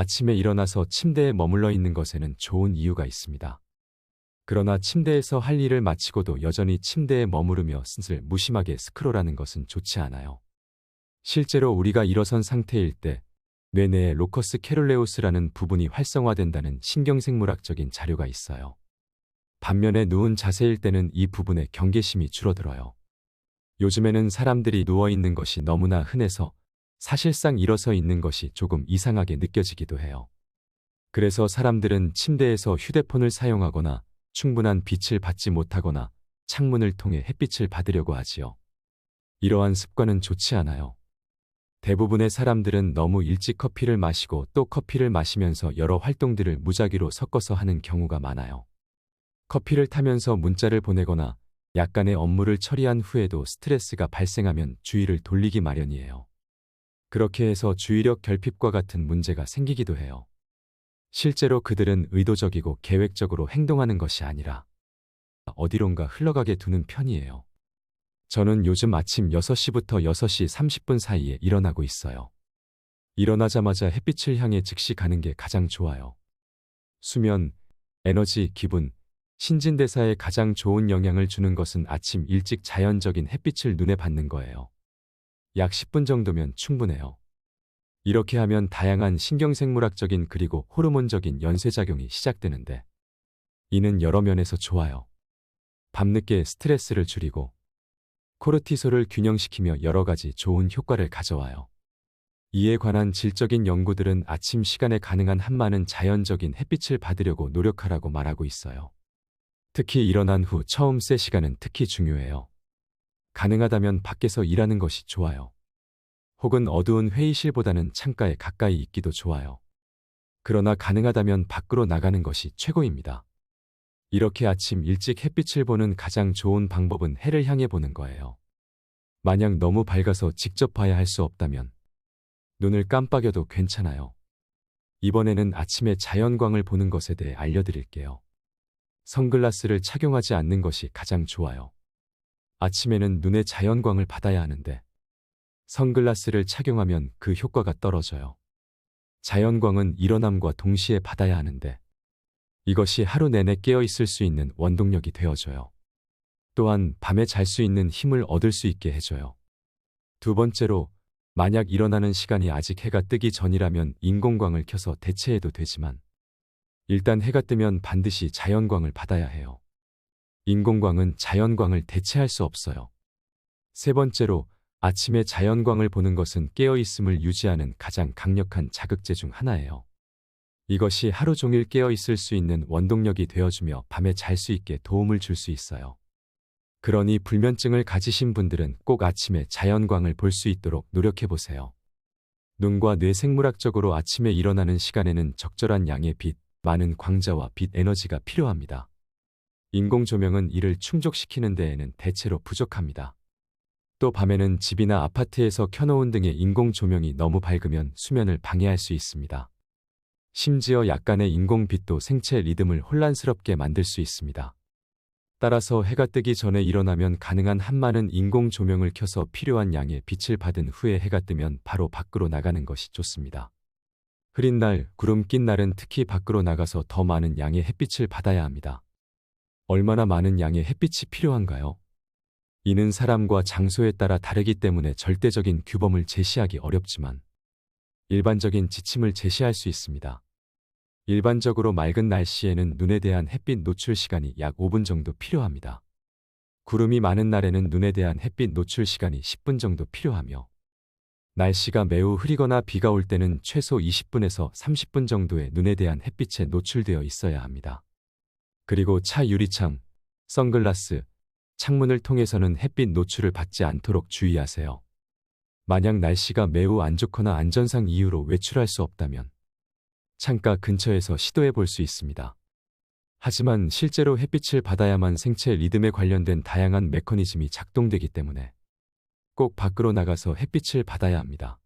아침에 일어나서 침대에 머물러 있는 것에는 좋은 이유가 있습니다. 그러나 침대에서 할 일을 마치고도 여전히 침대에 머무르며 슬슬 무심하게 스크롤하는 것은 좋지 않아요. 실제로 우리가 일어선 상태일 때 뇌내에 로커스 캐롤레우스라는 부분이 활성화된다는 신경생물학적인 자료가 있어요. 반면에 누운 자세일 때는 이 부분의 경계심이 줄어들어요. 요즘에는 사람들이 누워있는 것이 너무나 흔해서 사실상 일어서 있는 것이 조금 이상하게 느껴지기도 해요. 그래서 사람들은 침대에서 휴대폰을 사용하거나 충분한 빛을 받지 못하거나 창문을 통해 햇빛을 받으려고 하지요. 이러한 습관은 좋지 않아요. 대부분의 사람들은 너무 일찍 커피를 마시고 또 커피를 마시면서 여러 활동들을 무작위로 섞어서 하는 경우가 많아요. 커피를 타면서 문자를 보내거나 약간의 업무를 처리한 후에도 스트레스가 발생하면 주의를 돌리기 마련이에요. 그렇게 해서 주의력 결핍과 같은 문제가 생기기도 해요. 실제로 그들은 의도적이고 계획적으로 행동하는 것이 아니라 어디론가 흘러가게 두는 편이에요. 저는 요즘 아침 6시부터 6시 30분 사이에 일어나고 있어요. 일어나자마자 햇빛을 향해 즉시 가는 게 가장 좋아요. 수면, 에너지, 기분, 신진대사에 가장 좋은 영향을 주는 것은 아침 일찍 자연적인 햇빛을 눈에 받는 거예요. 약 10분 정도면 충분해요. 이렇게 하면 다양한 신경생물학적인 그리고 호르몬적인 연쇄작용이 시작되는데 이는 여러 면에서 좋아요. 밤늦게 스트레스를 줄이고 코르티솔을 균형시키며 여러 가지 좋은 효과를 가져와요. 이에 관한 질적인 연구들은 아침 시간에 가능한 한 많은 자연적인 햇빛을 받으려고 노력하라고 말하고 있어요. 특히 일어난 후 처음 3시간은 특히 중요해요. 가능하다면 밖에서 일하는 것이 좋아요. 혹은 어두운 회의실보다는 창가에 가까이 있기도 좋아요. 그러나 가능하다면 밖으로 나가는 것이 최고입니다. 이렇게 아침 일찍 햇빛을 보는 가장 좋은 방법은 해를 향해 보는 거예요. 만약 너무 밝아서 직접 봐야 할 수 없다면 눈을 깜빡여도 괜찮아요. 이번에는 아침에 자연광을 보는 것에 대해 알려드릴게요. 선글라스를 착용하지 않는 것이 가장 좋아요. 아침에는 눈에 자연광을 받아야 하는데 선글라스를 착용하면 그 효과가 떨어져요. 자연광은 일어남과 동시에 받아야 하는데 이것이 하루 내내 깨어 있을 수 있는 원동력이 되어줘요. 또한 밤에 잘 수 있는 힘을 얻을 수 있게 해줘요. 두 번째로, 만약 일어나는 시간이 아직 해가 뜨기 전이라면 인공광을 켜서 대체해도 되지만 일단 해가 뜨면 반드시 자연광을 받아야 해요. 인공광은 자연광을 대체할 수 없어요. 세 번째로, 아침에 자연광을 보는 것은 깨어있음을 유지하는 가장 강력한 자극제 중 하나예요. 이것이 하루 종일 깨어있을 수 있는 원동력이 되어주며 밤에 잘 수 있게 도움을 줄 수 있어요. 그러니 불면증을 가지신 분들은 꼭 아침에 자연광을 볼 수 있도록 노력해보세요. 눈과 뇌 생물학적으로 아침에 일어나는 시간에는 적절한 양의 빛, 많은 광자와 빛 에너지가 필요합니다. 인공 조명은 이를 충족시키는 데에는 대체로 부족합니다. 또 밤에는 집이나 아파트에서 켜놓은 등의 인공 조명이 너무 밝으면 수면을 방해할 수 있습니다. 심지어 약간의 인공빛도 생체 리듬을 혼란스럽게 만들 수 있습니다. 따라서 해가 뜨기 전에 일어나면 가능한 한 많은 인공 조명을 켜서 필요한 양의 빛을 받은 후에 해가 뜨면 바로 밖으로 나가는 것이 좋습니다. 흐린 날, 구름 낀 날은 특히 밖으로 나가서 더 많은 양의 햇빛을 받아야 합니다. 얼마나 많은 양의 햇빛이 필요한가요? 이는 사람과 장소에 따라 다르기 때문에 절대적인 규범을 제시하기 어렵지만 일반적인 지침을 제시할 수 있습니다. 일반적으로 맑은 날씨에는 눈에 대한 햇빛 노출 시간이 약 5분 정도 필요합니다. 구름이 많은 날에는 눈에 대한 햇빛 노출 시간이 10분 정도 필요하며 날씨가 매우 흐리거나 비가 올 때는 최소 20분에서 30분 정도의 눈에 대한 햇빛에 노출되어 있어야 합니다. 그리고 차 유리창, 선글라스, 창문을 통해서는 햇빛 노출을 받지 않도록 주의하세요. 만약 날씨가 매우 안 좋거나 안전상 이유로 외출할 수 없다면 창가 근처에서 시도해 볼 수 있습니다. 하지만 실제로 햇빛을 받아야만 생체 리듬에 관련된 다양한 메커니즘이 작동되기 때문에 꼭 밖으로 나가서 햇빛을 받아야 합니다.